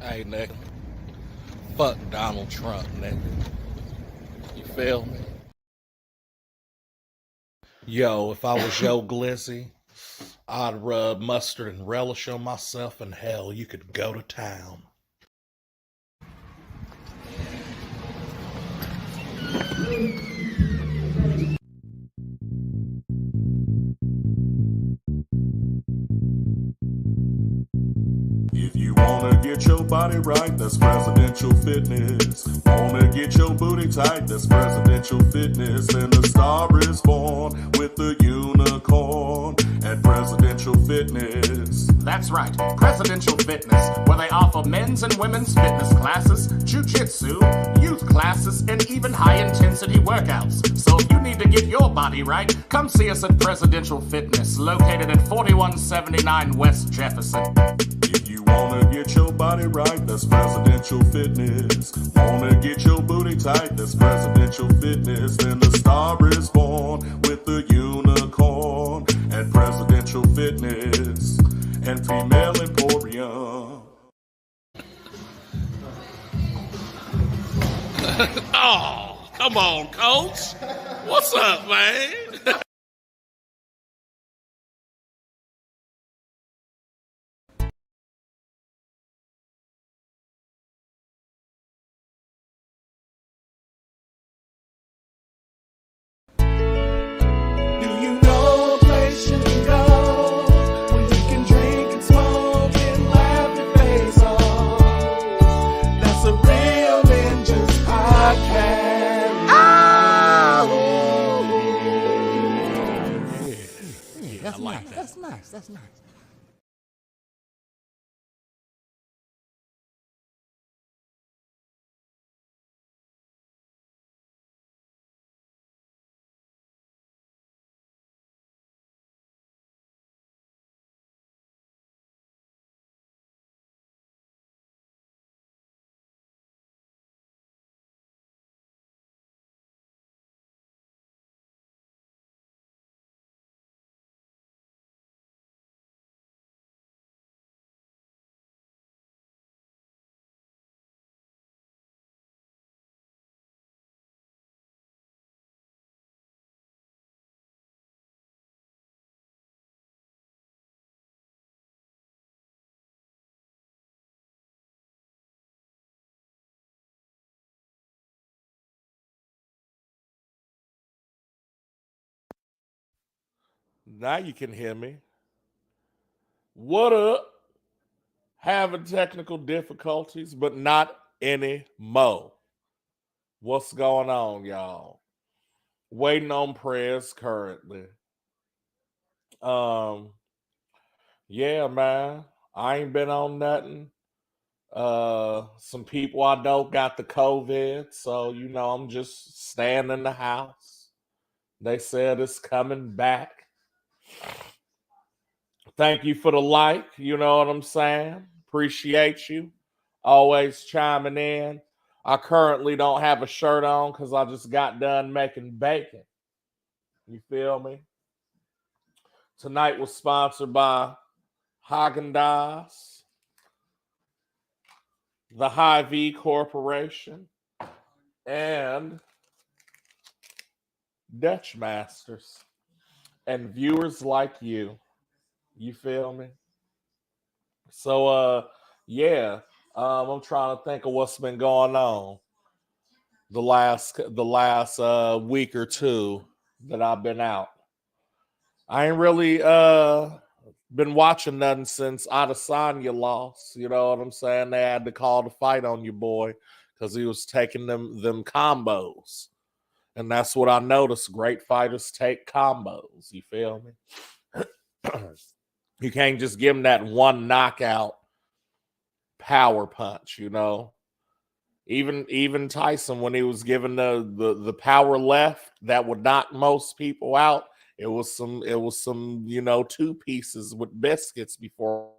Hey, nigga. Fuck Donald Trump, nigga. You feel me? Yo, if I was Joe Glizzy, I'd rub mustard and relish on myself, and hell, you could go to town. If you wanna get your body right, that's presidential fitness. Wanna get your booty tight, that's presidential fitness. And the star is born with the unicorn at presidential fitness. That's right, Presidential Fitness, where they offer men's and women's fitness classes, jujitsu, youth classes, and even high-intensity workouts. So if you need to get your body right, come see us at Presidential Fitness, located at 4179 West Jefferson. If you wanna get your body right, that's presidential fitness. Wanna get your booty tight, that's presidential fitness. And the star is born with the unicorn at presidential fitness and female emporium. Oh, come on, coach. What's up, man? Do you know a place you can go where you can drink and smoke and laugh your face off? That's a Real Ninjas podcast. That's nice, that's nice, that's nice. Now you can hear me. What up? Having technical difficulties, but not anymore. What's going on, y'all? Waiting on prayers currently. Um, yeah, man. I ain't been on nothing. Some people I know got the COVID, so I'm just staying in the house. They said it's coming back. Thank you for the like, you know what I'm saying? Appreciate you. Always chiming in. I currently don't have a shirt on because I just got done making bacon. You feel me? Tonight was sponsored by Haagen Dazs, the Hy-Vee Corporation, and Dutch Masters, and viewers like you. You feel me? So yeah. I'm trying to think of what's been going on the last week or two that I've been out. I ain't really been watching nothing since Adesanya lost. You know what I'm saying? They had to call the fight on your boy because he was taking them combos. And that's what I noticed. Great fighters take combos. You feel me? You can't just give him that one knockout power punch, Even Tyson, when he was given the power left that would knock most people out, it was some two pieces with biscuits before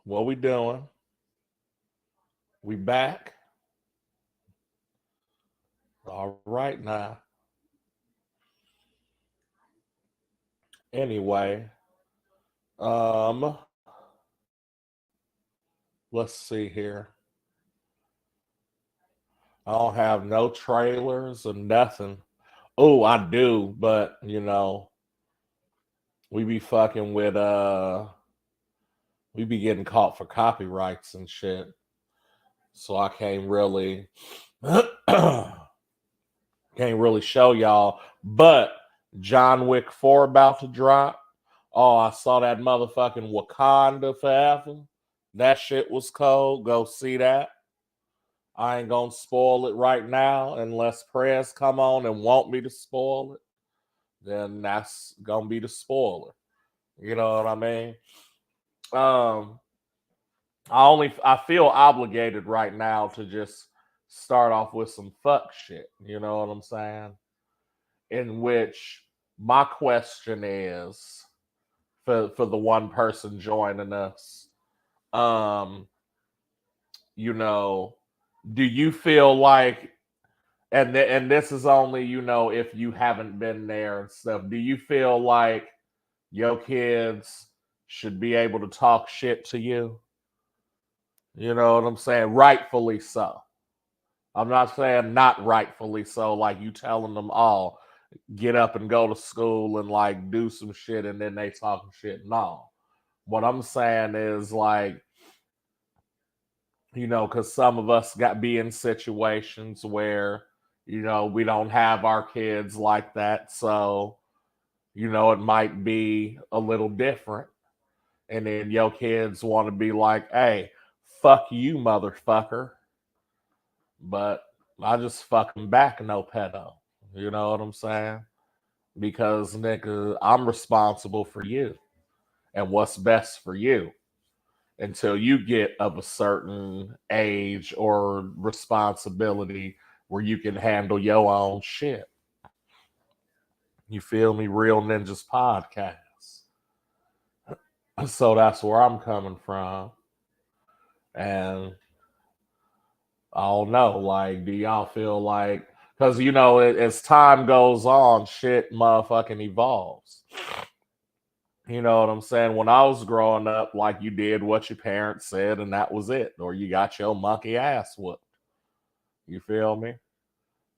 What we doing? We back? All right now. Anyway, let's see here. I don't have no trailers or nothing. Oh, I do, but you know, we be fucking with we be getting caught for copyrights and shit. So I can't really show y'all. But John Wick 4 about to drop. Oh, I saw that motherfucking Wakanda Forever. That shit was cold. Go see that. I ain't gonna spoil it right now unless prayers come on and want me to spoil it. Then that's gonna be the spoiler. You know what I mean? I feel obligated right now to just start off with some fuck shit. You know what I'm saying? In which my question is for the one person joining us, you know, do you feel like, and this is only, you know, if you haven't been there and stuff, do you feel like your kids should be able to talk shit to you? You know what I'm saying? Rightfully so. I'm not saying not rightfully so, like you telling them all, get up and go to school and like do some shit and then they talking shit. No. What I'm saying is like, you know, because some of us be in situations where, you know, we don't have our kids like that. So, you know, it might be a little different. And then your kids want to be like, hey, fuck you, motherfucker. But I just fuck them back, no pedo. You know what I'm saying? Because, nigga, I'm responsible for you and what's best for you until you get of a certain age or responsibility where you can handle your own shit. You feel me? Real Ninjas Podcast. So that's where I'm coming from. And I don't know, like, do y'all feel like, because, you know, as time goes on, shit motherfucking evolves. You know what I'm saying? When I was growing up, like, you did what your parents said and that was it. Or you got your monkey ass whooped. You feel me?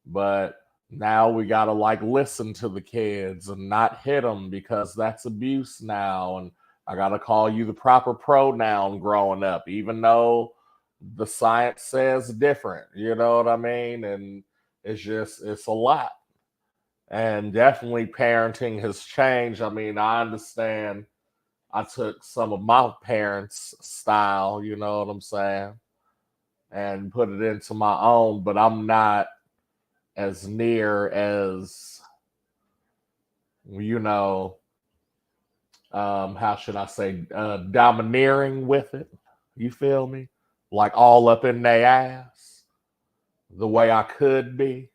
But now we got to, like, listen to the kids and not hit them because that's abuse now. And I got to call you the proper pronoun growing up, even though the science says different. You know what I mean? And it's a lot. And definitely parenting has changed. I mean, I understand I took some of my parents' style, you know what I'm saying, and put it into my own, but I'm not as near as, you know, how should I say, domineering with it. You feel me? Like all up in their ass the way I could be.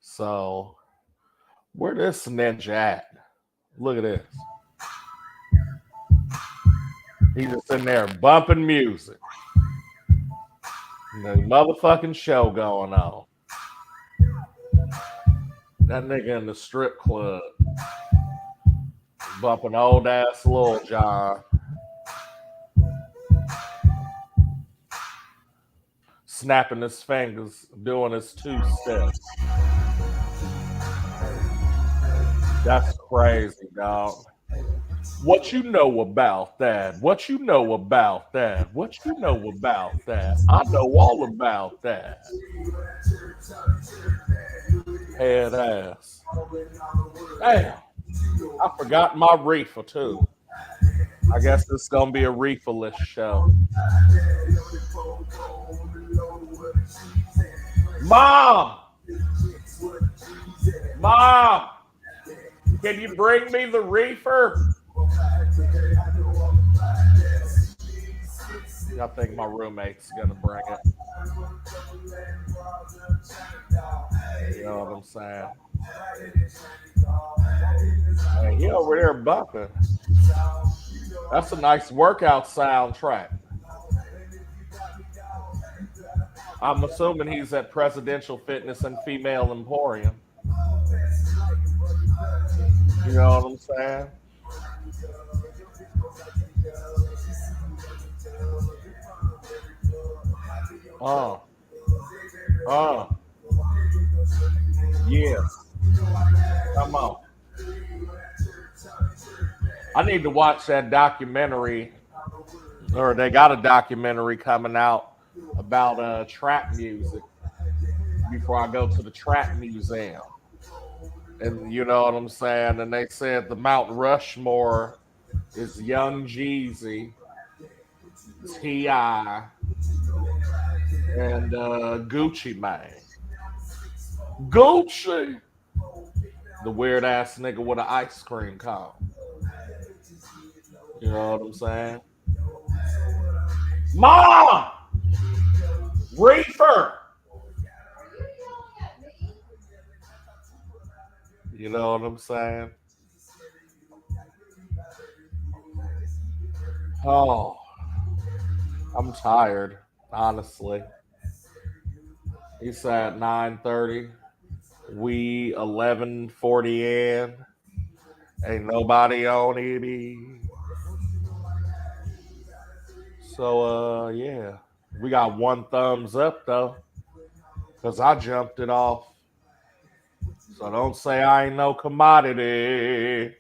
So, where this ninja at? Look at this. He's just in there bumping music. The motherfucking show going on. That nigga in the strip club bumping old ass Lil Jon. Snapping his fingers, doing his two steps. That's crazy, dog. What you know about that? What you know about that? What you know about that? I know all about that. Head ass. Damn. I forgot my reefer too. I guess this is gonna be a reeferless show. Mom! Mom! Can you bring me the reefer? I think my roommate's gonna bring it. You know what I'm saying? Hey, he over there bumping. That's a nice workout soundtrack. I'm assuming he's at Presidential Fitness and Female Emporium. You know what I'm saying? Oh, oh, yes. Come on. I need to watch that documentary, or they got a documentary coming out about trap music before I go to the trap museum. And you know what I'm saying? And they said the Mount Rushmore is Young Jeezy, T.I., and Gucci Mane. Gucci! The weird ass nigga with an ice cream cone. You know what I'm saying? Mom! Reefer! You know what I'm saying? Oh, I'm tired, honestly. He said 9:30. We 11:40 in. Ain't nobody on EB. So yeah. We got one thumbs up though. Cause I jumped it off. So don't say I ain't no commodity.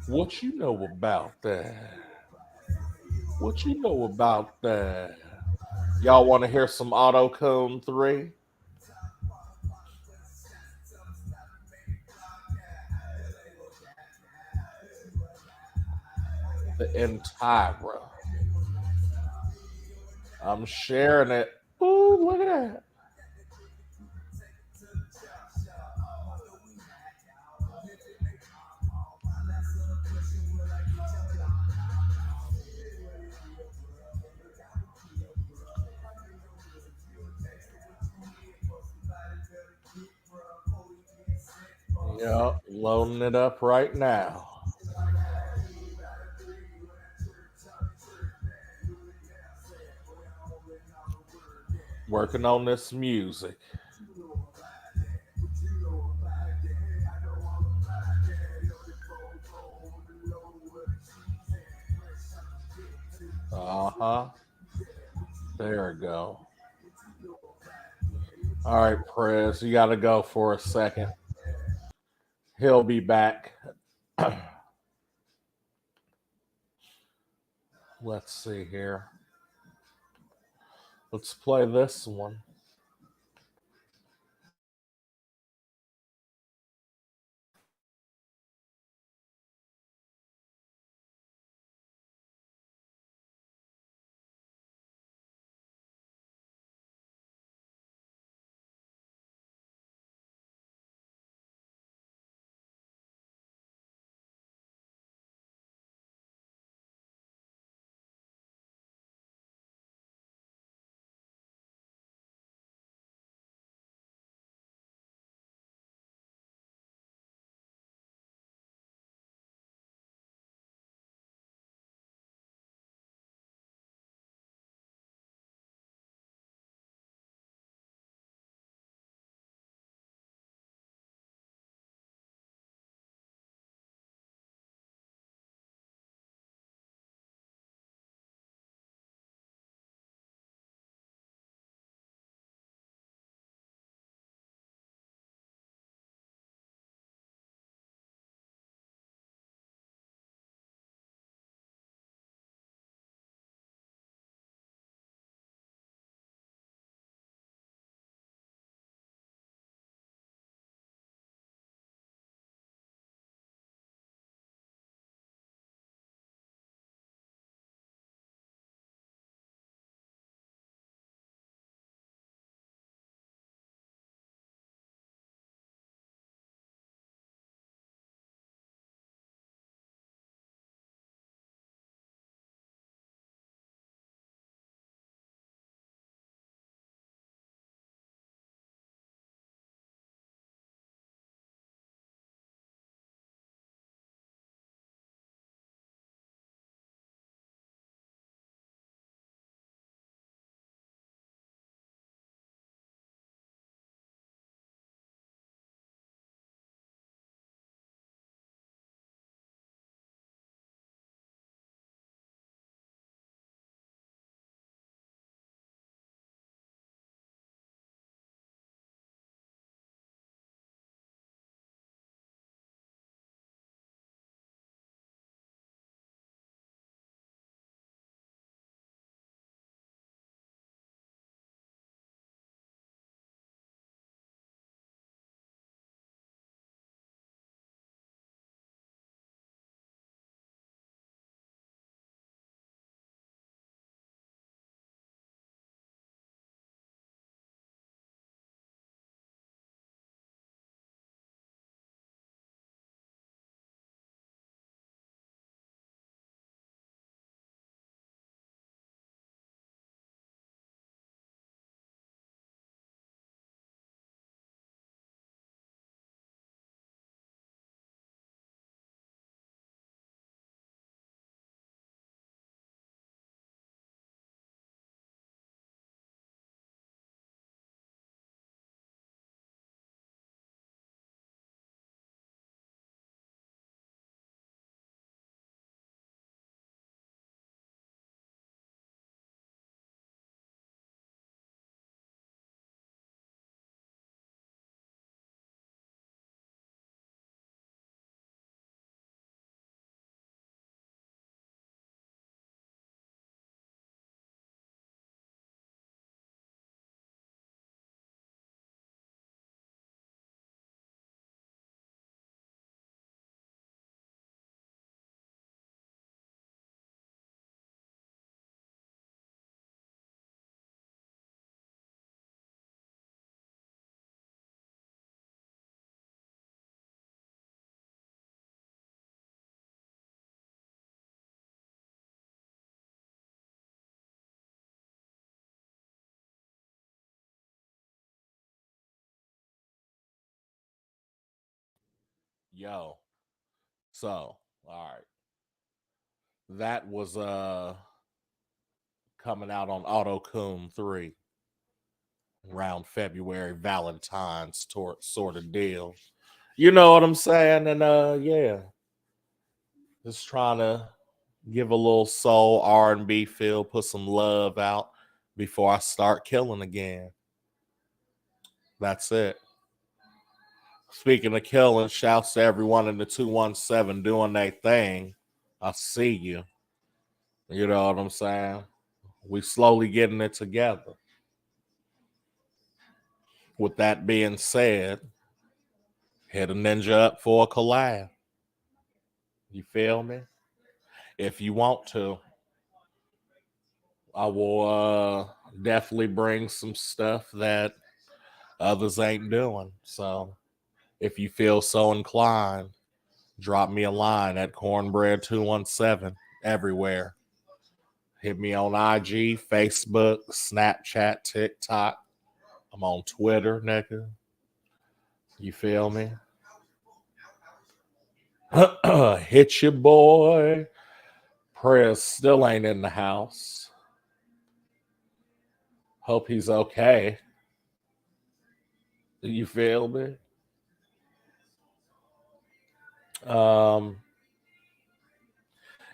What you know about that? What you know about that? Y'all want to hear some Autocone 3? The entire. I'm sharing it. Ooh, look at that. Yep, loading it up right now. Working on this music. Uh huh. There we go. All right, Prez, you got to go for a second. He'll be back. Let's see here. Let's play this one. Yo. So, all right. That was coming out on Auto-Coon 3 around February, Valentine's sort of deal. You know what I'm saying? And yeah. Just trying to give a little soul R&B feel, put some love out before I start killing again. That's it. Speaking of killing, shouts to everyone in the 217 doing their thing. I see you. You know what I'm saying? We slowly getting it together. With that being said, hit a ninja up for a collab. You feel me? If you want to, I will definitely bring some stuff that others ain't doing. So if you feel so inclined, drop me a line at Cornbread217 everywhere. Hit me on IG, Facebook, Snapchat, TikTok. I'm on Twitter, nigga. You feel me? Hit your boy. Prez still ain't in the house. Hope he's okay. You feel me?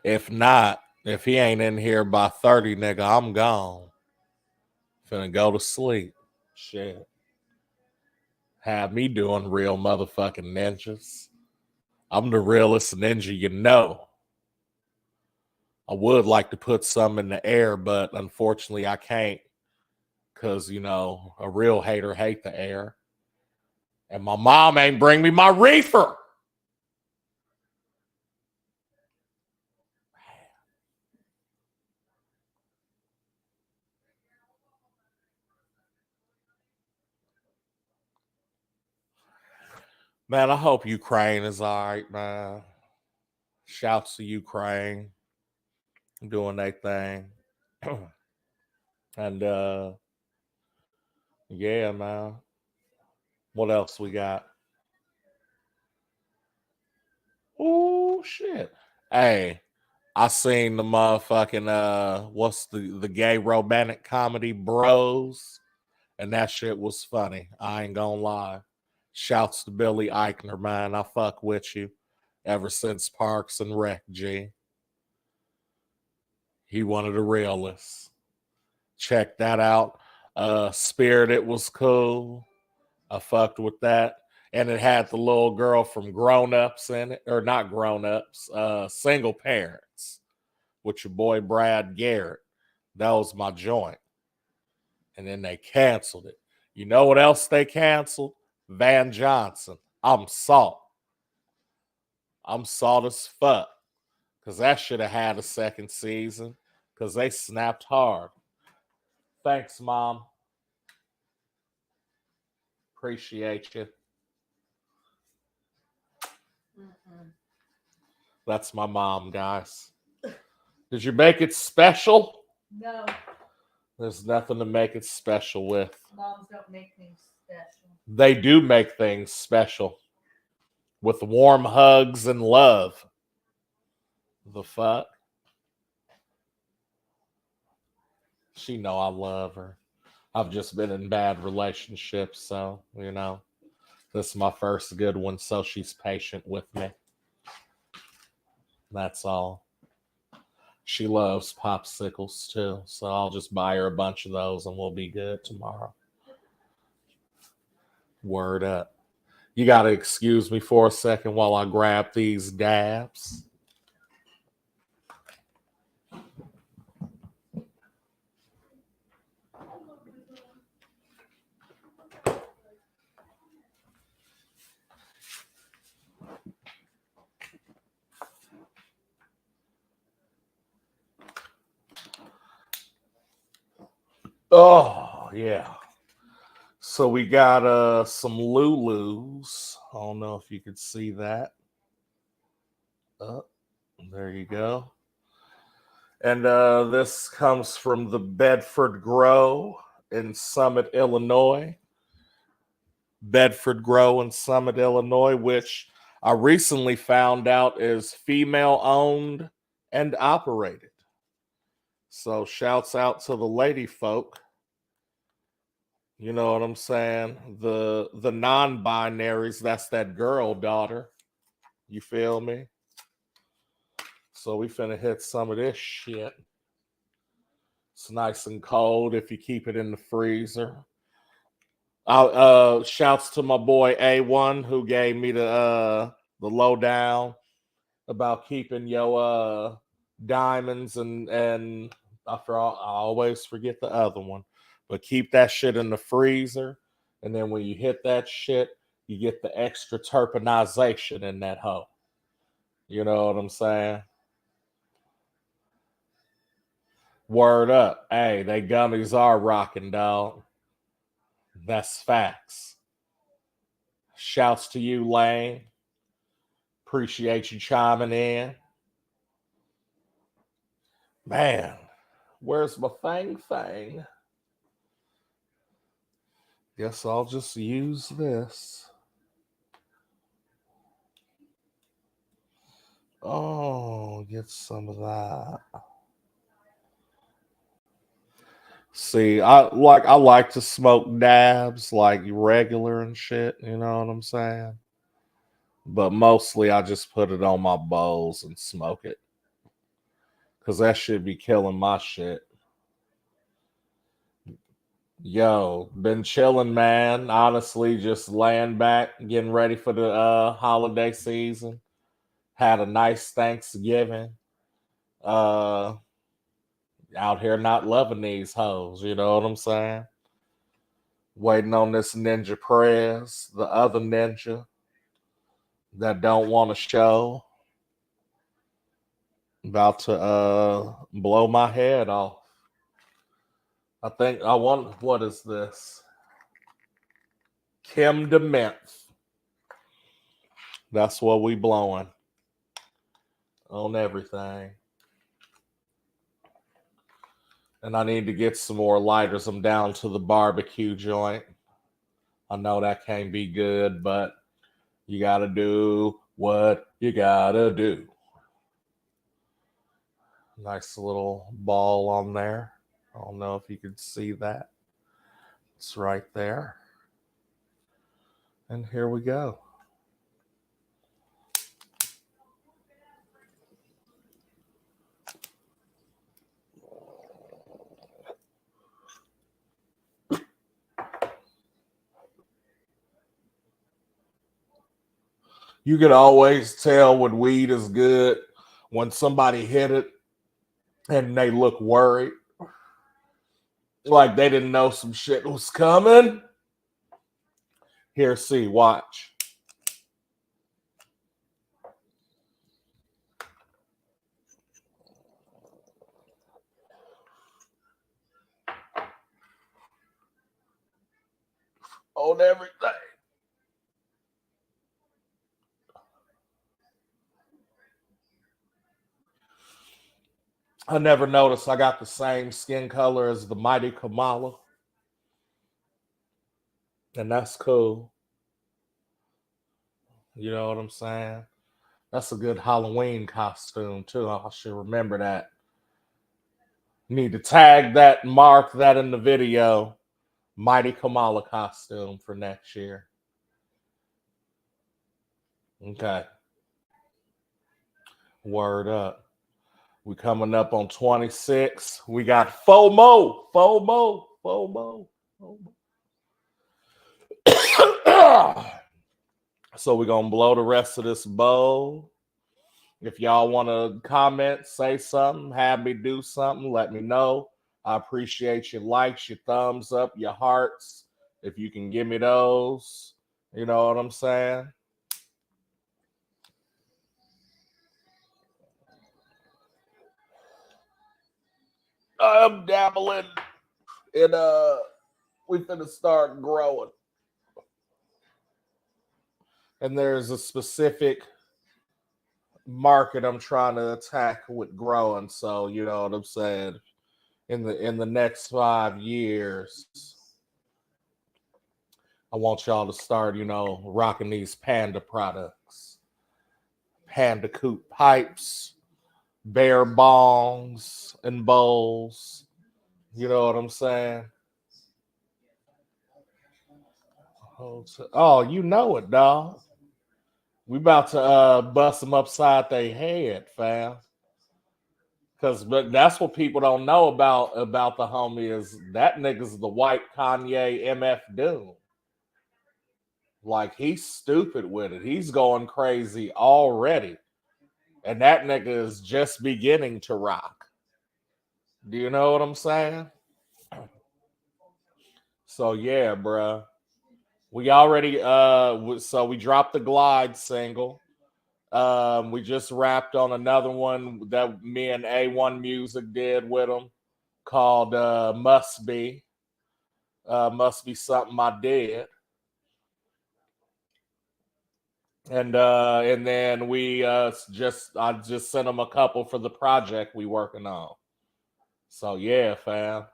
If not, if he ain't in here by 30, nigga, I'm gone. Finna go to sleep. Shit. Have me doing real motherfucking ninjas. I'm the realest ninja you know. I would like to put some in the air, but unfortunately I can't. Because, you know, a real hater hate the air. And my mom ain't bring me my reefer. Man, I hope Ukraine is all right, man. Shouts to Ukraine. Doing their thing. And, yeah, man. What else we got? Oh, shit. Hey, I seen the motherfucking, what's the gay romantic comedy Bros? And that shit was funny. I ain't gonna lie. Shouts to Billy Eichner, man. I fuck with you ever since Parks and Rec, G. He one of the realists. Check that out. Spirited was cool. I fucked with that. And it had the little girl from Grown Ups in it. Or not Grown Ups. Single Parents. With your boy Brad Garrett. That was my joint. And then they canceled it. You know what else they canceled? Van Johnson. I'm salt. I'm salt as fuck. Because that should have had a second season. Because they snapped hard. Thanks, Mom. Appreciate you. That's my mom, guys. Did you make it special? No, There's nothing to make it special with. moms don't make things special. They do make things special. With warm hugs and love. The fuck? She know I love her. I've just been in bad relationships, so, you know. This is my first good one, so she's patient with me. That's all. She loves popsicles, too, so I'll just buy her a bunch of those and we'll be good tomorrow. Word up. You got to excuse me for a second while I grab these dabs. Oh, yeah. So we got some Lulus. I don't know if you could see that. Oh, there you go. And this comes from the Bedford Grow in Summit, Illinois. Bedford Grow in Summit, Illinois, which I recently found out is female owned and operated. So shouts out to the lady folk. You know what I'm saying? The non-binaries, that's that girl daughter. You feel me? So we finna hit some of this shit. It's nice and cold if you keep it in the freezer. Shouts to my boy A1 who gave me the lowdown about keeping your diamonds and after all, I always forget the other one, but keep that shit in the freezer, and then when you hit that shit, you get the extra turpinization in that hoe. You know what I'm saying? Word up. Hey, they gummies are rocking, dog. That's facts. Shouts to you, Lane. Appreciate you chiming in. Man, where's my thing? Guess I'll just use this. Oh, get some of that. See, I like to smoke dabs like regular and shit, you know what I'm saying? But mostly I just put it on my bowls and smoke it. Cause that should be killing my shit. Yo, been chilling, man. Honestly, just laying back, getting ready for the holiday season. Had a nice Thanksgiving. Out here not loving these hoes, you know what I'm saying? Waiting on this Ninja Prez, the other ninja that don't want to show. About to blow my head off. I think I want, what is this? Kim Dementhe. That's what we blowing on everything. And I need to get some more lighters. I'm down to the barbecue joint. I know that can't be good, but you gotta do what you gotta do. Nice little ball on there. I don't know if you could see that. It's right there. And here we go. You can always tell when weed is good when somebody hit it and they look worried. Like they didn't know some shit was coming. Here, see, watch. On everything. I never noticed I got the same skin color as the mighty Kamala. And that's cool. You know what I'm saying? That's a good Halloween costume, too. I should remember that. Need to tag that, mark that in the video. Mighty Kamala costume for next year. Okay. Word up. We coming up on 26. We got FOMO. So we're going to blow the rest of this bowl. If y'all want to comment, say something, have me do something, let me know. I appreciate your likes, your thumbs up, your hearts. If you can give me those, you know what I'm saying? I'm dabbling in we finna start growing. And there's a specific market I'm trying to attack with growing. So you know what I'm saying? In the next 5 years, I want y'all to start, rocking these Panda products. Handicoot pipes, bear bongs and bowls. You know what I'm saying? Oh, you know it, dog. We about to bust them upside their head, fam. But that's what people don't know about the homie is that nigga's the white Kanye MF Doom. Like he's stupid with it. He's going crazy already. And that nigga is just beginning to rock. Do you know what I'm saying? So yeah, bruh. We already so we dropped the Glide single. We just wrapped on another one that me and A1 Music did with him called Must Be. Must Be Something I Did. And then we I just sent him a couple for the project we working on. So yeah, fam.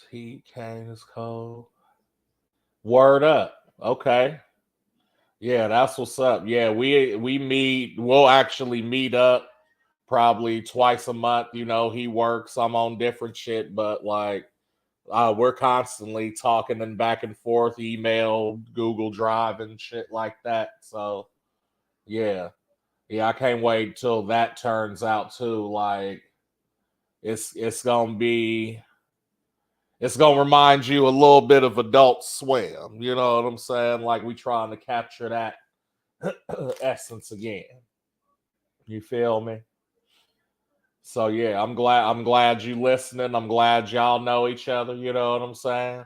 Heat came is cold. Word up. Okay. Yeah, that's what's up. Yeah, we meet. We'll actually meet up probably twice a month. You know, he works. I'm on different shit, but like we're constantly talking and back and forth, email, Google Drive, and shit like that. So yeah, I can't wait till that turns out too. Like it's gonna remind you a little bit of Adult Swim. You know what I'm saying? Like we trying to capture that essence again. You feel me? So yeah, I'm glad you listening. I'm glad y'all know each other. You know what I'm saying?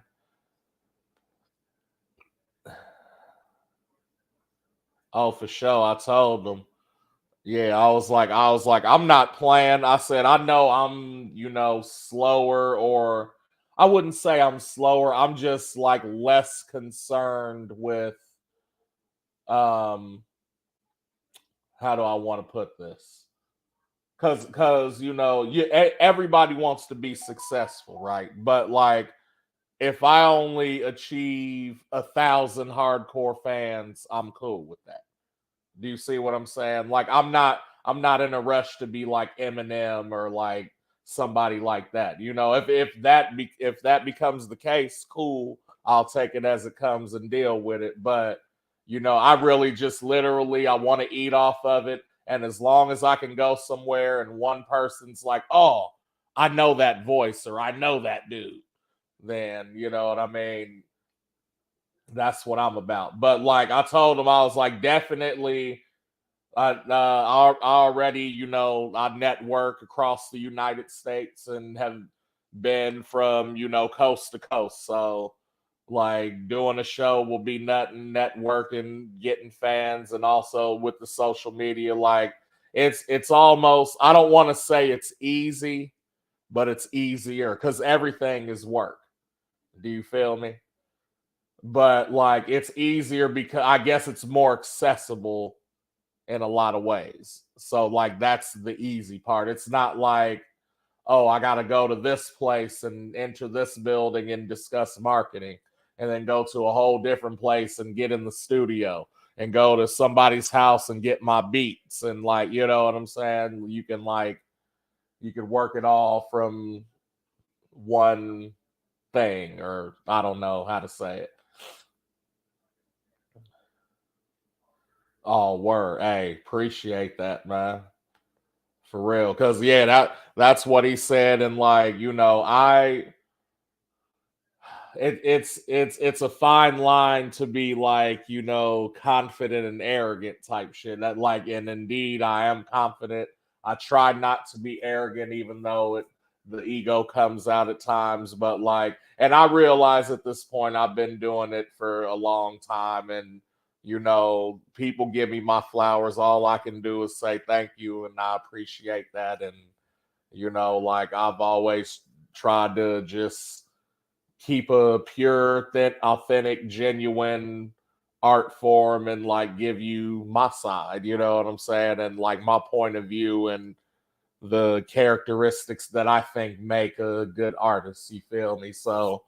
Oh, for sure. I told them. Yeah, I was like, I'm not playing. I said, I know I'm, slower, or I wouldn't say I'm slower. I'm just like less concerned with how do I want to put this? Because everybody wants to be successful, right? But like if I only achieve 1,000 hardcore fans, I'm cool with that. Do you see what I'm saying? Like I'm not in a rush to be like Eminem or like somebody like that. If that becomes the case, cool. I'll take it as it comes and deal with it. But I really just literally I want to eat off of it. And as long as I can go somewhere and one person's like, oh, I know that voice or I know that dude, then you know what I mean? That's what I'm about. But like I told him, I was like, definitely I already, I network across the United States and have been from, coast to coast. So like doing a show will be nothing, networking, getting fans, and also with the social media, like it's almost, I don't want to say it's easy, but it's easier because everything is work. Do you feel me? But like it's easier because I guess it's more accessible in a lot of ways. So like that's the easy part. It's not like, oh, I got to go to this place and enter this building and discuss marketing and then go to a whole different place and get in the studio and go to somebody's house and get my beats and like, you know what I'm saying? You can work it all from one thing, or I don't know how to say it. Oh, word. Hey, appreciate that, man. For real. Cause yeah, that's what he said. And like, it's a fine line to be like, confident and arrogant type shit. That like, and indeed I am confident. I try not to be arrogant, even though the ego comes out at times. But like, and I realize at this point I've been doing it for a long time, and people give me my flowers. All I can do is say thank you, and I appreciate that. And like I've always tried to just keep a pure, authentic, genuine art form and like give you my side, you know what I'm saying? And like my point of view and the characteristics that I think make a good artist, you feel me? So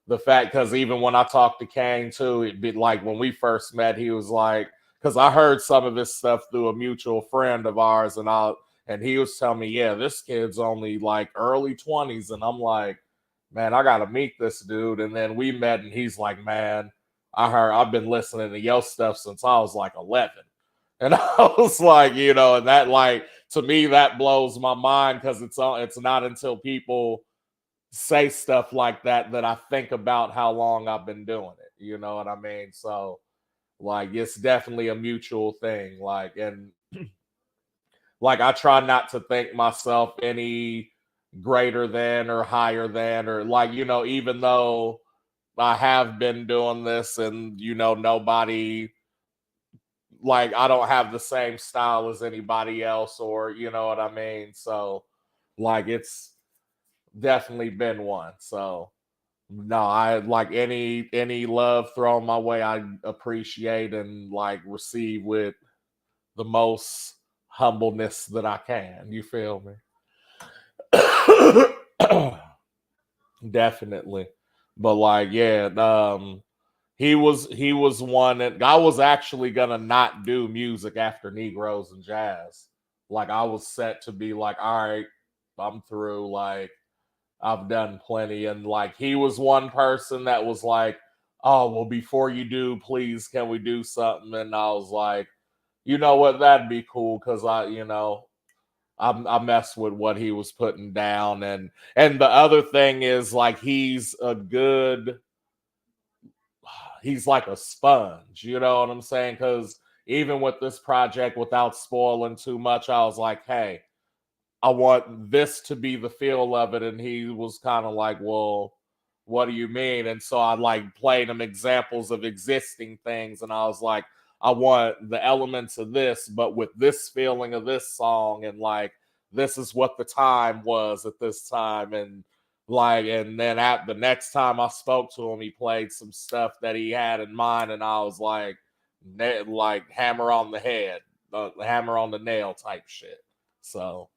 the fact, because even when I talked to Kane too, it'd be like when we first met, he was like, because I heard some of this stuff through a mutual friend of ours, and he was telling me, yeah, this kid's only like early 20s, and I'm like, man, I gotta meet this dude. And then we met, and he's like, man, I've been listening to your stuff since I was like 11. And I was like, and that, like, to me, that blows my mind, because it's not until people say stuff like that that I think about how long I've been doing it. You know what I mean? So, like, it's definitely a mutual thing. Like, and like, I try not to think myself any greater than or higher than, or like, even though I have been doing this, and nobody, like, I don't have the same style as anybody else, or you know what I mean? So, like, it's definitely been one. So, no, I like any love thrown my way, I appreciate and like receive with the most humbleness that I can. You feel me? Definitely. But like, yeah, he was one that I was actually gonna not do music after Negroes and Jazz. Like, I was set to be like, all right, I'm through. Like, I've done plenty. And like, he was one person that was like, oh, well, before you do, please, can we do something? And I was like, you know what, that'd be cool, because I mess with what he was putting down. And the other thing is, like, he's like a sponge, you know what I'm saying? Because even with this project, without spoiling too much, I was like, hey, I want this to be the feel of it. And he was kind of like, well, what do you mean? And so I like played him examples of existing things. And I was like, I want the elements of this, but with this feeling of this song. And like, this is what the time was at this time. And like, and then at the next time I spoke to him, he played some stuff that he had in mind. And I was like hammer on the head, hammer on the nail type shit. So,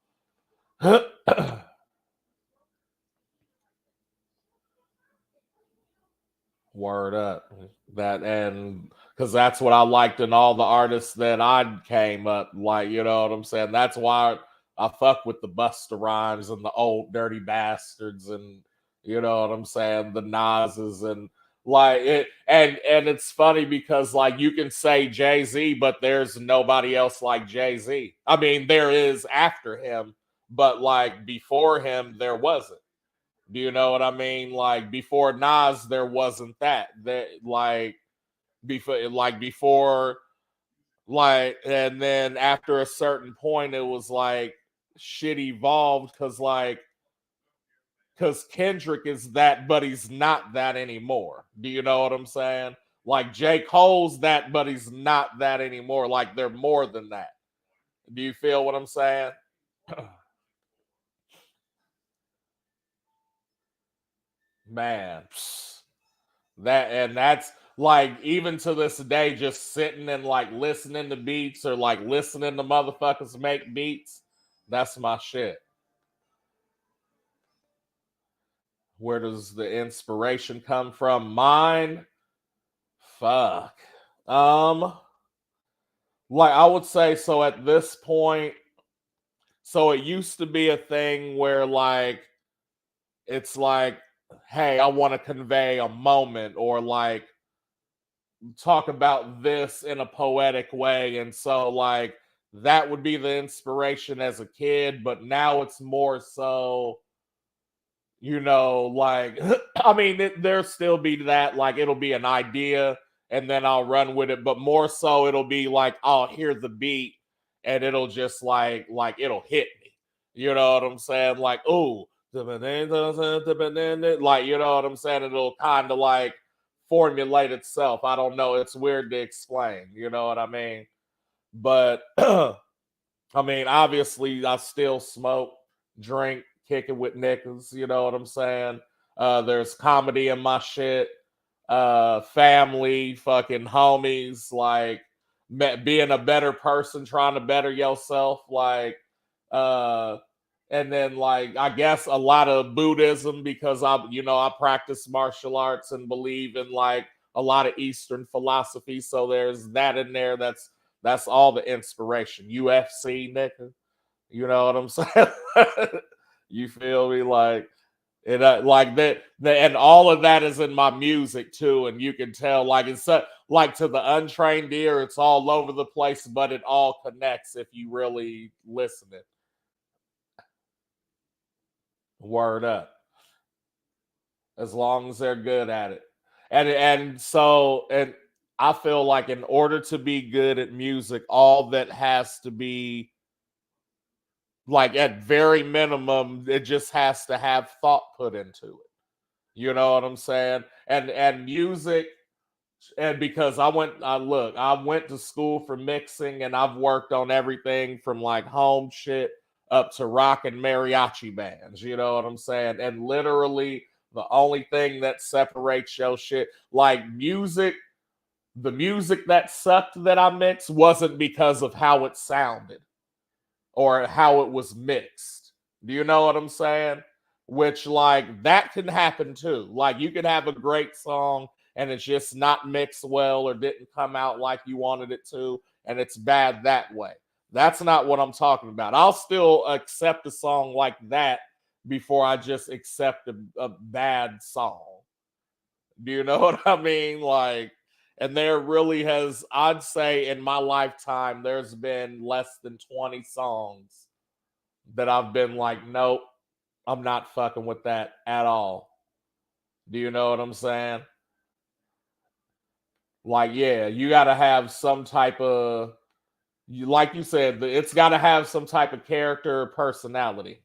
word up. That, and because that's what I liked in all the artists that I came up, like, you know what I'm saying? That's why I fuck with the Busta Rhymes and the Old Dirty Bastards, and you know what I'm saying, the Nas's, and like it. And it's funny because like, you can say Jay-Z, but there's nobody else like Jay-Z. I mean, there is after him, but like before him there wasn't. Do you know what I mean? Like, before Nas, there wasn't that. Before, like, and then after a certain point, it was like shit evolved, because Kendrick is that, but he's not that anymore. Do you know what I'm saying? Like, J. Cole's that, but he's not that anymore. Like, they're more than that. Do you feel what I'm saying? Man, that's like, even to this day, just sitting and like listening to beats, or like listening to motherfuckers make beats, that's my shit. Where does the inspiration come from? Mine, fuck. Um, like, I would say, so at this point, so it used to be a thing where like, it's like, hey, I want to convey a moment, or like talk about this in a poetic way. And so like, that would be the inspiration as a kid, but now it's more so, like, I mean, there'll still be that, like, it'll be an idea and then I'll run with it, but more so it'll be like, I'll hear the beat and it'll just like it'll hit me. You know what I'm saying? Like, ooh, like, you know what I'm saying? It'll kind of like formulate itself. I don't know. It's weird to explain. You know what I mean? But I mean, obviously, I still smoke, drink, kick it with niggas. You know what I'm saying? There's comedy in my shit. Family, fucking homies, like being a better person, trying to better yourself, like, and then like, I guess a lot of Buddhism, because I practice martial arts and believe in like a lot of Eastern philosophy. So there's that in there. That's all the inspiration. UFC, nigga. You know what I'm saying? You feel me? Like it, like that, and all of that is in my music too. And you can tell, like it's like to the untrained ear, it's all over the place, but it all connects if you really listen it. Word up. As long as they're good at it. And I feel like in order to be good at music, all that has to be, like, at very minimum, it just has to have thought put into it. You know what I'm saying? And music, and because I went to school for mixing, and I've worked on everything from like home shit up to rock and mariachi bands. You know what I'm saying? And literally the only thing that separates your shit, like music, the music that sucked that I mixed wasn't because of how it sounded or how it was mixed. Do you know what I'm saying? Which, like, that can happen too. Like, you can have a great song and it's just not mixed well or didn't come out like you wanted it to, and it's bad that way. That's not what I'm talking about. I'll still accept a song like that before I just accept a bad song. Do you know what I mean? Like, and there really has, I'd say in my lifetime, there's been less than 20 songs that I've been like, nope, I'm not fucking with that at all. Do you know what I'm saying? Like, yeah, you got to have some type of, like you said, it's got to have some type of character or personality.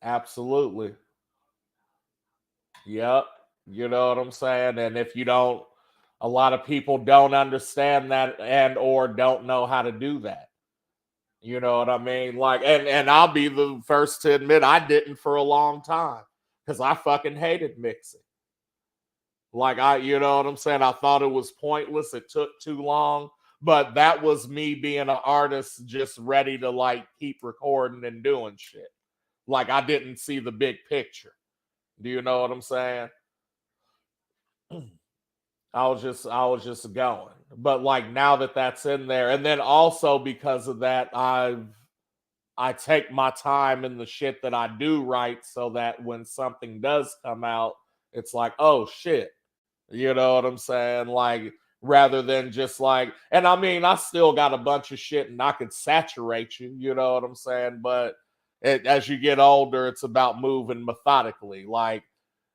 Absolutely. Yep. You know what I'm saying? And if you don't, a lot of people don't understand that and or don't know how to do that. You know what I mean? Like, and I'll be the first to admit I didn't for a long time because I fucking hated mixing. Like, you know what I'm saying? I thought it was pointless. It took too long. But that was me being an artist just ready to like keep recording and doing shit. Like, I didn't see the big picture. Do you know what I'm saying? I was just going. But like now that that's in there, and then also because of that, I take my time in the shit that I do write so that when something does come out, it's like, oh shit. You know what I'm saying? Like, rather than just like, and I mean, I still got a bunch of shit and I could saturate you, you know what I'm saying? But as you get older, it's about moving methodically. Like,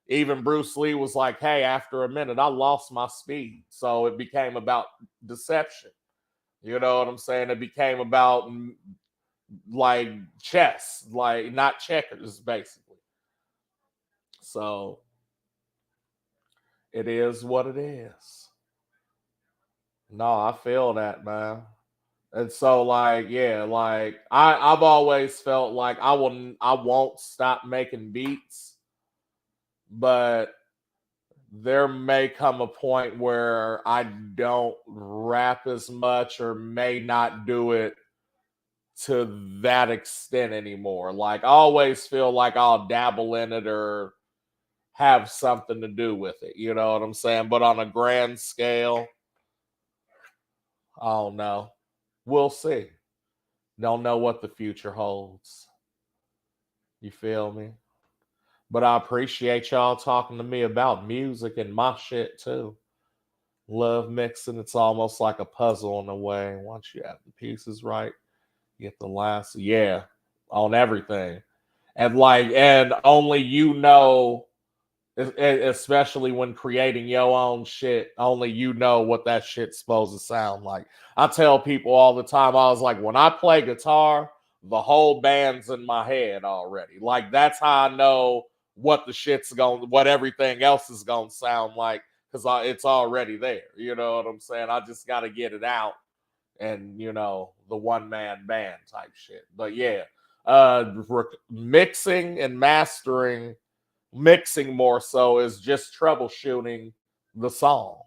even Bruce Lee was like, hey, after a minute, I lost my speed. So it became about deception. You know what I'm saying? It became about like chess, like not checkers, basically. So it is what it is. No, I feel that, man. And so, like, yeah, like I've always felt like I won't stop making beats, but there may come a point where I don't rap as much or may not do it to that extent anymore. Like, I always feel like I'll dabble in it or have something to do with it. You know what I'm saying? But on a grand scale, I don't know. We'll see. Don't know what the future holds. You feel me? But I appreciate y'all talking to me about music and my shit too. Love mixing. It's almost like a puzzle in a way. Once you have the pieces right, you get the last. Yeah, on everything. And only you know, especially when creating your own shit, only you know what that shit's supposed to sound like. I tell people all the time, I was like, when I play guitar, the whole band's in my head already. Like, that's how I know what everything else is going to sound like, because it's already there. You know what I'm saying? I just got to get it out and, the one man band type shit. But yeah, mixing and mastering, mixing more so is just troubleshooting the song.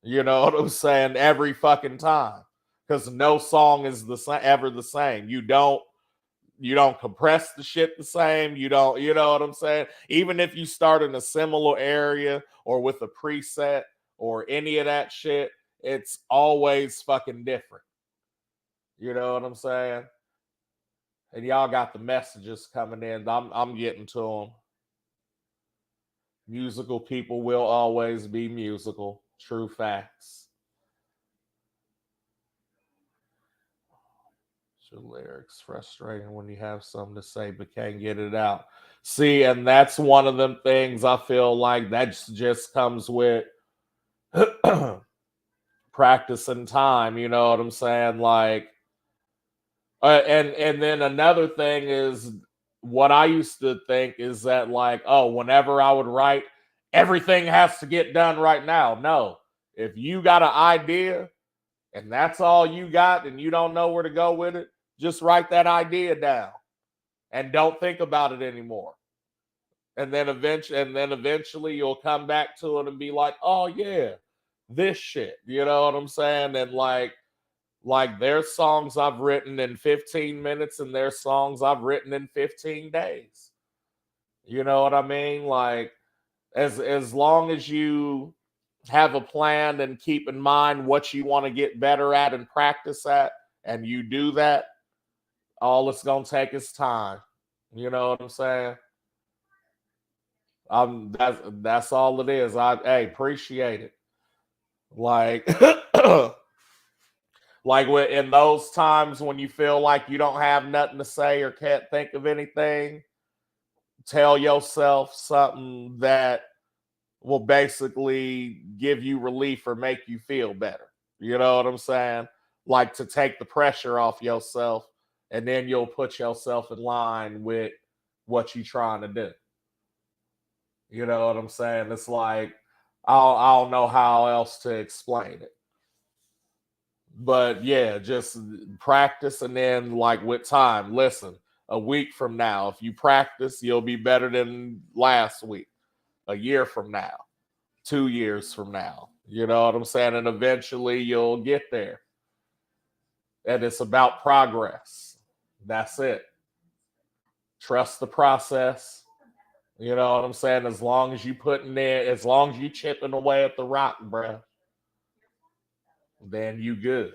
You know what I'm saying? Every fucking time. Because no song is ever the same. You don't compress the shit the same. You don't, you know what I'm saying? Even if you start in a similar area or with a preset or any of that shit, it's always fucking different. You know what I'm saying? And y'all got the messages coming in. I'm getting to them. Musical people will always be musical. True facts. Your lyrics frustrating when you have something to say but can't get it out. See, and that's one of them things I feel like that just comes with practice and time. You know what I'm saying? Like, and then another thing is what I used to think is that like, oh, whenever I would write, everything has to get done right now. No, if you got an idea and that's all you got and you don't know where to go with it, just write that idea down and don't think about it anymore. And then eventually you'll come back to it and be like, oh yeah, this shit. You know what I'm saying? And like there's songs I've written in 15 minutes and there's songs I've written in 15 days. You know what I mean? Like as long as you have a plan and keep in mind what you want to get better at and practice at, and you do that, all it's gonna take is time. You know what I'm saying? That's all it is. I appreciate it. Like like in those times when you feel like you don't have nothing to say or can't think of anything, tell yourself something that will basically give you relief or make you feel better. You know what I'm saying? Like to take the pressure off yourself, and then you'll put yourself in line with what you're trying to do. You know what I'm saying? It's like I don't know how else to explain it. But yeah, just practice, and then like with time, listen, a week from now, if you practice, you'll be better than last week. A year from now, 2 years from now. You know what I'm saying? And eventually you'll get there. And it's about progress. That's it. Trust the process. You know what I'm saying? As long as you putting in, as long as you chipping away at the rock, bruh, then you good.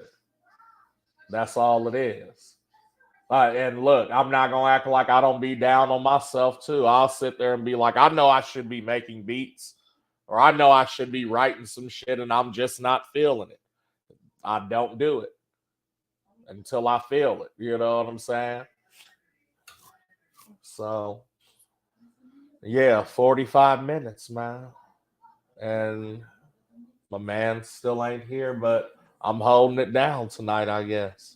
That's all it is. And look, I'm not gonna act like I don't be down on myself too. I'll sit there and be like, I know I should be making beats, or I know I should be writing some shit, and I'm just not feeling it. I don't do it until I feel it. You know what I'm saying? So yeah, 45 minutes, man. And my man still ain't here, but I'm holding it down tonight, I guess.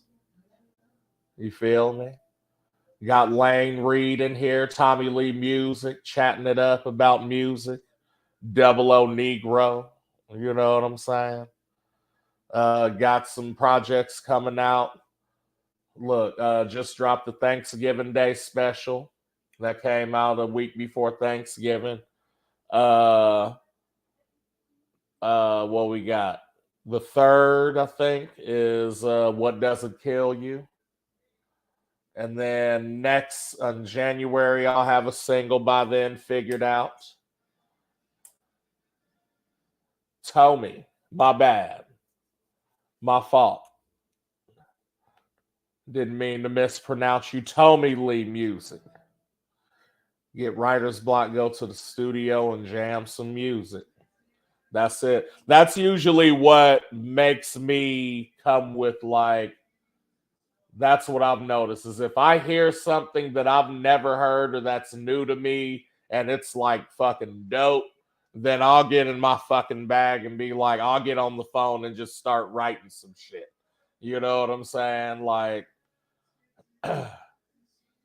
You feel me? Got Lane Reed in here, Tommy Lee Music, chatting it up about music. Double O Negro. You know what I'm saying? Got some projects coming out. Look, just dropped the Thanksgiving Day special that came out a week before Thanksgiving. What we got? The third, I think, is What Doesn't Kill You. And then next on January, I'll have a single by then figured out. Tommy, my bad. My fault. Didn't mean to mispronounce you. Tommy Lee Music. Get writer's block, go to the studio and jam some music. That's it. That's usually what makes me come with like, that's what I've noticed is if I hear something that I've never heard or that's new to me and it's like fucking dope, then I'll get in my fucking bag and be like, I'll get on the phone and just start writing some shit. You know what I'm saying? Like,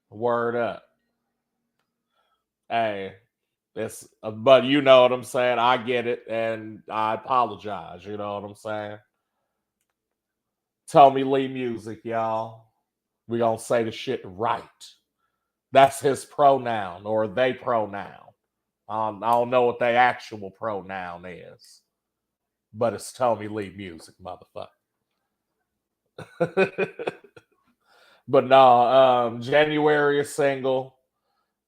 word up. Hey, it's, but you know what I'm saying? I get it and I apologize. You know what I'm saying? Tommy Lee Music, y'all. We gonna say the shit right. That's his pronoun or they pronoun. I don't know what their actual pronoun is, but it's Tommy Lee Music, motherfucker. But no, January is single.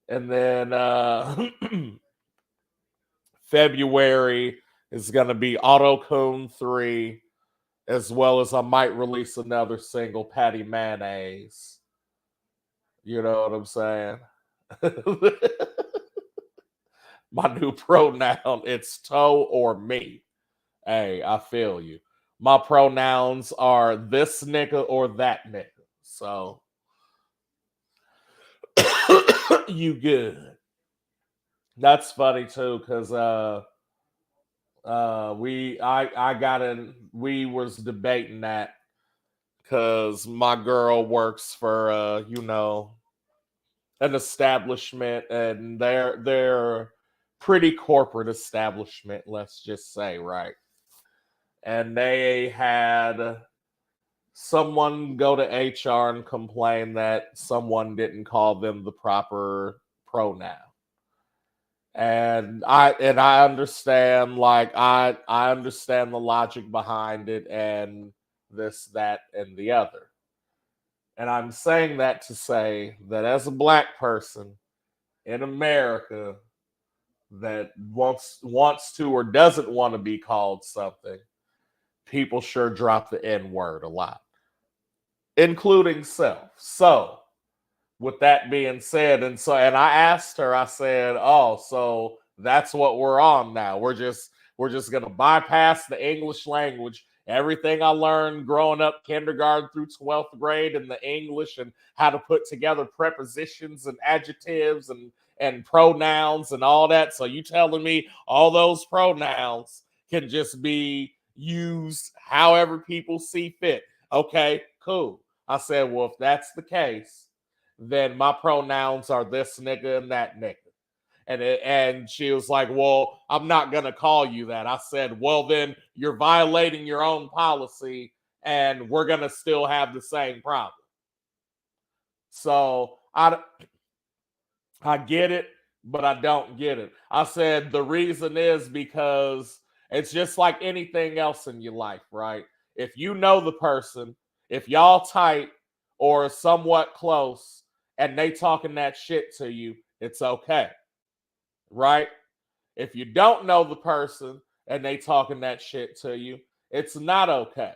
And then February is going to be Autocoon 3, as well as I might release another single, Patty Mayonnaise. You know what I'm saying? My new pronoun, it's toe or me. Hey, I feel you. My pronouns are this nigga or that nigga. So you good. That's funny too, because we was debating that because my girl works for an establishment, and they're pretty corporate establishment, let's just say, right? And they had someone go to HR and complain that someone didn't call them the proper pronoun. And I understand, like I understand the logic behind it and this, that, and the other. And I'm saying that to say that as a black person in America that wants to or doesn't want to be called something, people sure drop the N-word a lot, including self. So, with that being said, and I asked her, I said, "Oh, so that's what we're on now. We're just gonna bypass the English language. Everything I learned growing up, kindergarten through 12th grade, in the English and how to put together prepositions and adjectives and pronouns and all that. So you telling me all those pronouns can just be used however people see fit? Okay, cool." I said, "Well, if that's the case, then my pronouns are this nigga and that nigga." And she was like, "Well, I'm not going to call you that." I said, "Well, then you're violating your own policy and we're going to still have the same problem." So I get it, but I don't get it. I said the reason is because it's just like anything else in your life, right? If you know the person, if y'all tight or somewhat close and they talking that shit to you, it's okay. Right? If you don't know the person and they talking that shit to you, it's not okay.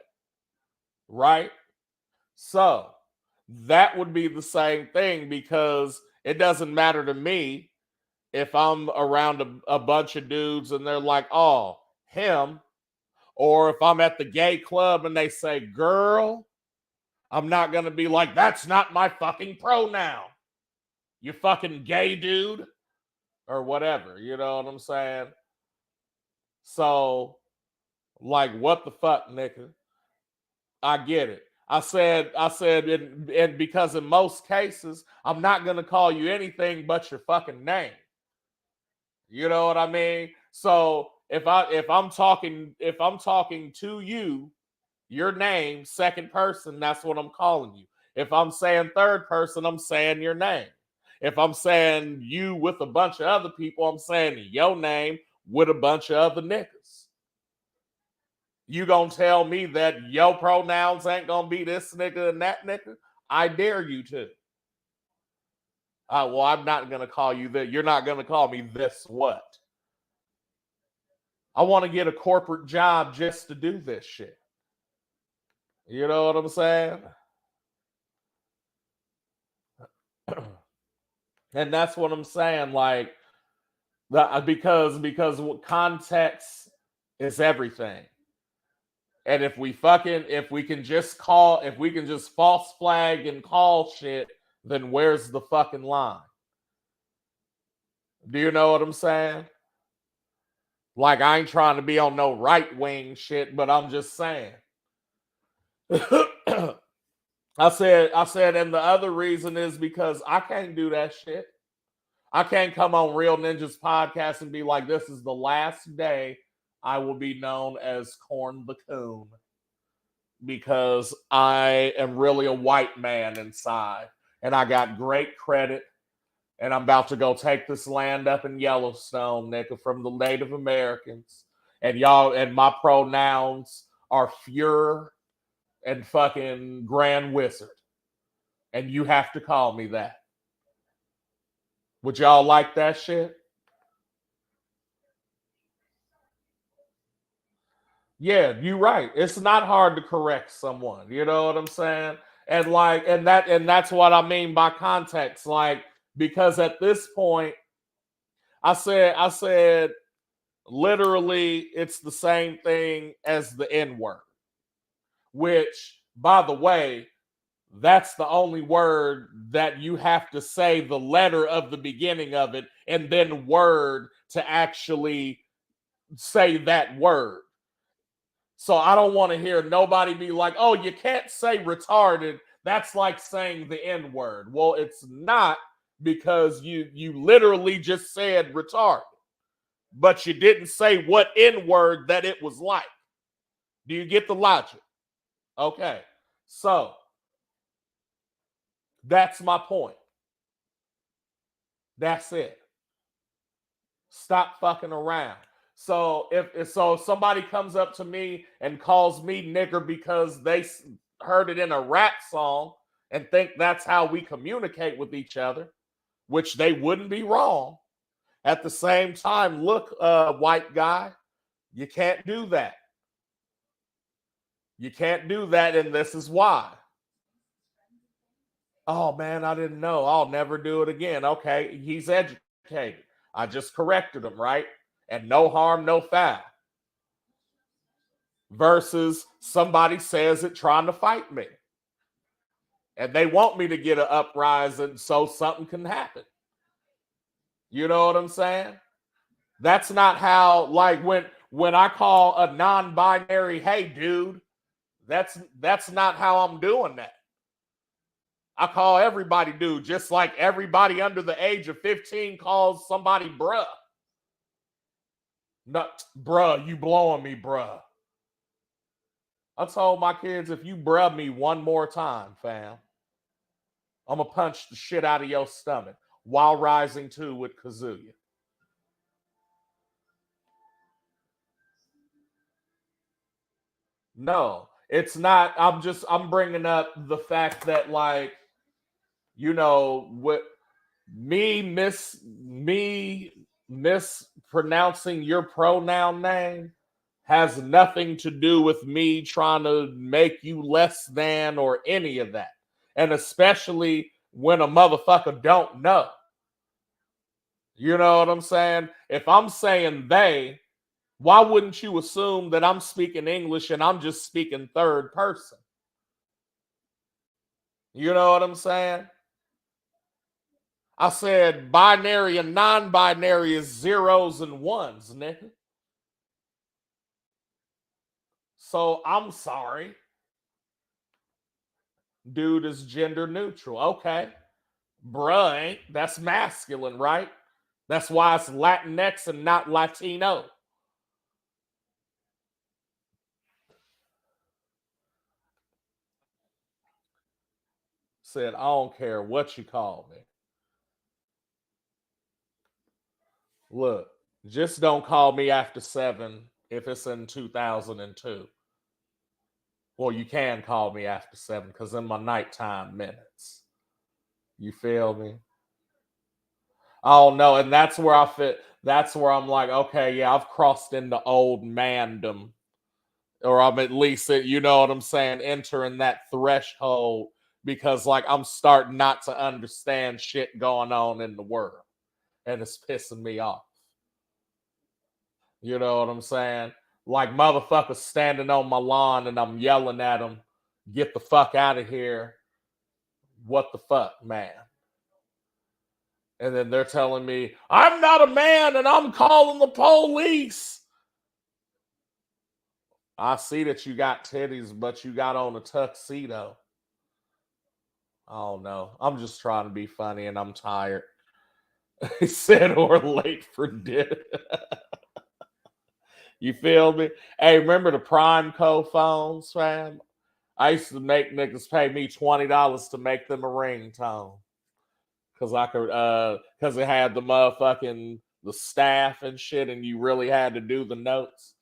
Right? So that would be the same thing, because it doesn't matter to me if I'm around a bunch of dudes and they're like, "Oh, him," or if I'm at the gay club and they say "girl," I'm not going to be like, "That's not my fucking pronoun, you fucking gay dude," or whatever. You know what I'm saying? So, like, what the fuck, nigga? I get it. I said, and because in most cases, I'm not gonna call you anything but your fucking name. You know what I mean? So if I'm talking to you, your name, second person, that's what I'm calling you. If I'm saying third person, I'm saying your name. If I'm saying you with a bunch of other people, I'm saying your name with a bunch of other niggas. You gonna tell me that your pronouns ain't gonna be this nigga and that nigga? I dare you to. Well, I'm not gonna call you that. You're not gonna call me this what? I want to get a corporate job just to do this shit. You know what I'm saying? And that's what I'm saying. Like, because context is everything. And if we can just false flag and call shit, then where's the fucking line? Do you know what I'm saying? Like, I ain't trying to be on no right wing shit, but I'm just saying. I said, and the other reason is because I can't do that shit. I can't come on Real Ninjas podcast and be like, "This is the last day I will be known as Corn the Coon," because I am really a white man inside and I got great credit and I'm about to go take this land up in Yellowstone, nigga, from the Native Americans. And y'all, and my pronouns are Fuhrer and fucking Grand Wizard. and you have to call me that. Would y'all like that shit? Yeah, you're right. It's not hard to correct someone. You know what I'm saying? And like, and that's what I mean by context. Like, because at this point, I said literally it's the same thing as the N-word, which, by the way, that's the only word that you have to say the letter of the beginning of it and then word to actually say that word. So I don't want to hear nobody be like, oh, you can't say retarded. That's like saying the N-word. Well, it's not, because you literally just said retarded, but you didn't say what N-word that it was like. Do you get the logic? Okay. So that's my point. That's it. Stop fucking around. So if somebody comes up to me and calls me nigger because they heard it in a rap song and think that's how we communicate with each other, which they wouldn't be wrong. At the same time, look, white guy, you can't do that. You can't do that, and this is why. Oh man, I didn't know. I'll never do it again. Okay, he's educated. I just corrected him, right? And no harm, no foul. Versus somebody says it trying to fight me. And they want me to get an uprising so something can happen. You know what I'm saying? That's not how, like when I call a non-binary, hey dude, that's not how I'm doing that. I call everybody dude, just like everybody under the age of 15 calls somebody bruh. No, bruh, you blowing me, bruh. I told my kids, if you bruh me one more time, fam, I'm going to punch the shit out of your stomach while Rising 2 with Kazuya. No, it's not. I'm bringing up the fact that, like, you know, what me mispronouncing your pronoun name has nothing to do with me trying to make you less than or any of that. And especially when a motherfucker don't know. You know what I'm saying? If I'm saying they, why wouldn't you assume that I'm speaking English and I'm just speaking third person? You know what I'm saying? I said binary and non-binary is zeros and ones, nigga. So I'm sorry. Dude is gender neutral. Okay. Bruh ain't. That's masculine, right? That's why it's Latinx and not Latino. Said, I don't care what you call me. Look, just don't call me after 7 if it's in 2002. Well, you can call me after 7 because in my nighttime minutes. You feel me? Oh no, and that's where I fit. That's where I'm like, okay, yeah, I've crossed into old mandom, or I'm at least, you know what I'm saying, entering that threshold because, like, I'm starting not to understand shit going on in the world, and it's pissing me off. You know what I'm saying? Like, motherfuckers standing on my lawn and I'm yelling at them, get the fuck out of here. What the fuck, man? And then they're telling me, I'm not a man and I'm calling the police. I see that you got titties, but you got on a tuxedo. Oh no, I'm just trying to be funny and I'm tired. He said, or late for dinner. You feel me? Hey, remember the Prime Co phones, fam? I used to make niggas pay me $20 to make them a ringtone. Cause I could cause it had the motherfucking the staff and shit, and you really had to do the notes.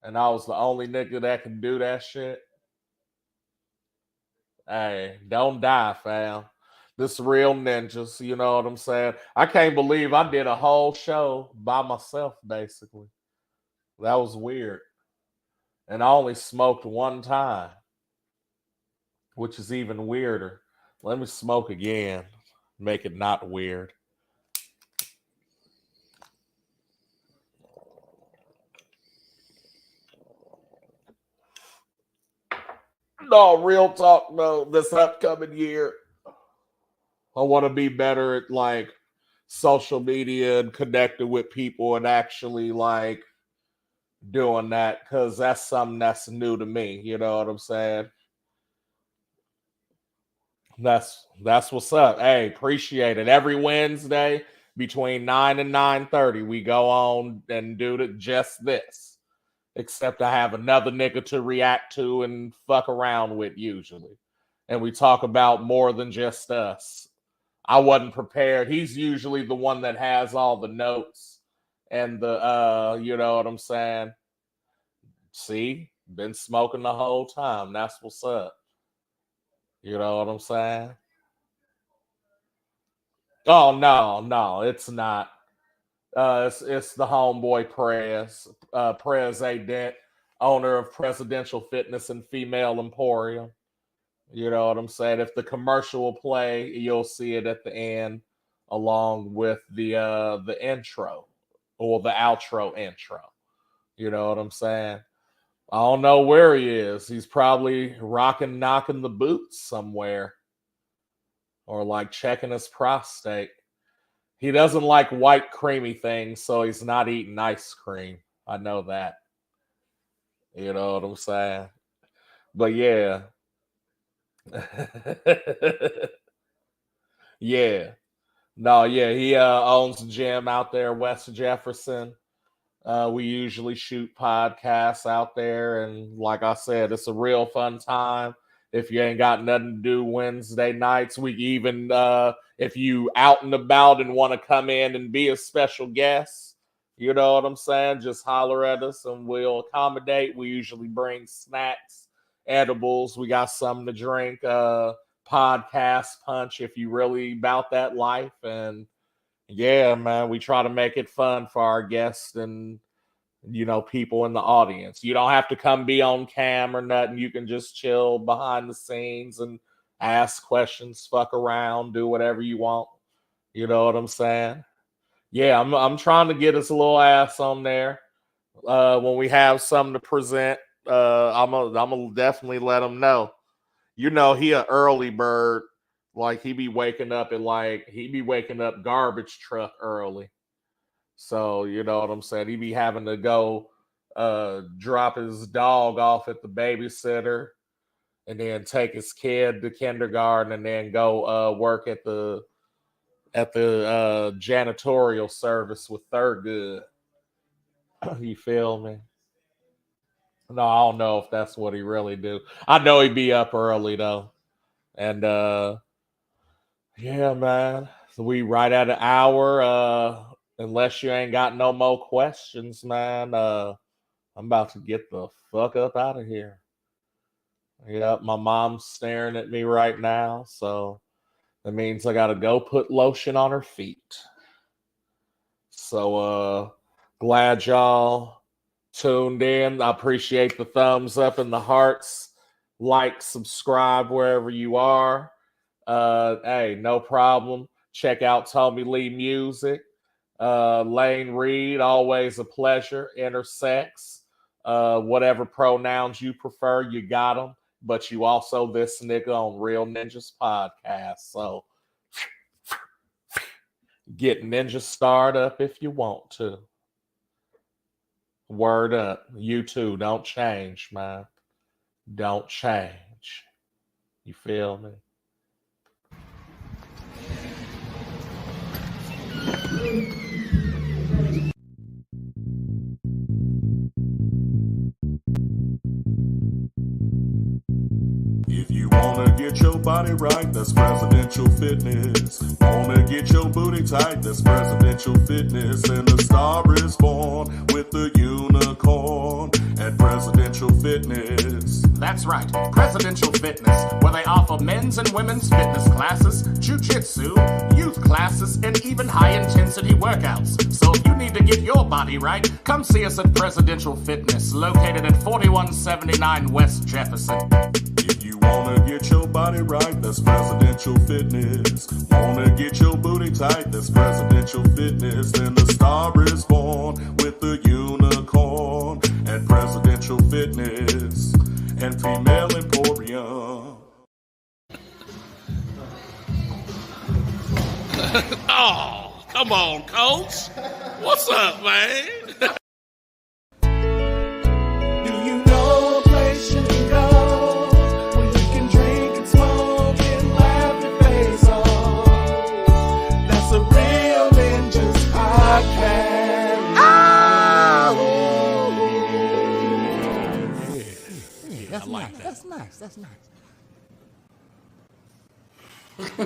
And I was the only nigga that could do that shit. Hey, don't die, fam. This real ninjas, you know what I'm saying? I can't believe I did a whole show by myself, basically. That was weird. And I only smoked one time, which is even weirder. Let me smoke again. Make it not weird. No, real talk though. This upcoming year, I want to be better at like social media and connecting with people and actually like doing that because that's something that's new to me. You know what I'm saying? That's what's up. Hey, appreciate it. Every Wednesday between 9 and 9:30, we go on and do just this. Except I have another nigga to react to and fuck around with usually. And we talk about more than just us. I wasn't prepared. He's usually the one that has all the notes and the you know what I'm saying? See? Been smoking the whole time. That's what's up. You know what I'm saying? Oh no, it's not. It's the homeboy Prez, Prez A. Dent, owner of Presidential Fitness and Female Emporium. You know what I'm saying? If the commercial will play, you'll see it at the end, along with the intro or the outro intro. You know what I'm saying? I don't know where he is. He's probably knocking the boots somewhere, or like checking his prostate. He doesn't like white creamy things, so he's not eating ice cream. I know that. You know what I'm saying? But yeah. Yeah. No, yeah, he owns a gym out there, West Jefferson. We usually shoot podcasts out there, and like I said, it's a real fun time. If you ain't got nothing to do Wednesday nights, we even if you out and about and want to come in and be a special guest, you know what I'm saying? Just holler at us and we'll accommodate. We usually bring snacks, edibles. We got something to drink, podcast punch if you really about that life. And yeah, man, we try to make it fun for our guests and, you know, people in the audience. You don't have to come be on cam or nothing. You can just chill behind the scenes and ask questions, fuck around, do whatever you want. You know what I'm saying? Yeah, I'm trying to get us a little ass on there. When we have something to present, I'm gonna definitely let him know. You know, he a early bird. Like he be waking up garbage truck early. So you know what I'm saying? He be having to go drop his dog off at the babysitter and then take his kid to kindergarten and then go work at the janitorial service with Thurgood. You feel me? No, I don't know if that's what he really do. I know he'd be up early though. And yeah, man. So we right at an hour. Unless you ain't got no more questions, man. I'm about to get the fuck up out of here. Yep, my mom's staring at me right now, so that means I gotta go put lotion on her feet. So glad y'all tuned in. I appreciate the thumbs up and the hearts. Like, subscribe wherever you are. Hey, no problem. Check out Tommy Lee Music. Lane Reed, always a pleasure. Intersex. Whatever pronouns you prefer, you got them. But you also this nigga on Real Ninjas Podcast. So get Ninja starred up if you want to. Word up. You too. Don't change, man. Don't change. You feel me? If you wanna get your body right, that's Presidential Fitness. Wanna get your booty tight, that's Presidential Fitness. And the star is born with the unicorn at Presidential Fitness. That's That's right, Presidential Fitness, where they offer men's and women's fitness classes, jujitsu, youth classes, and even high-intensity workouts. So if you need to get your body right, come see us at Presidential Fitness, located at 4179 West Jefferson. If you wanna get your body right, that's Presidential Fitness. Wanna get your booty tight, that's Presidential Fitness. Then the star is born with the unicorn at Presidential Fitness and Female Emporium. Oh, come on, Coach. What's up, man? Do you know a place you can go where you can drink and smoke and laugh your face off? That's a Real Ninjas podcast. That's nice.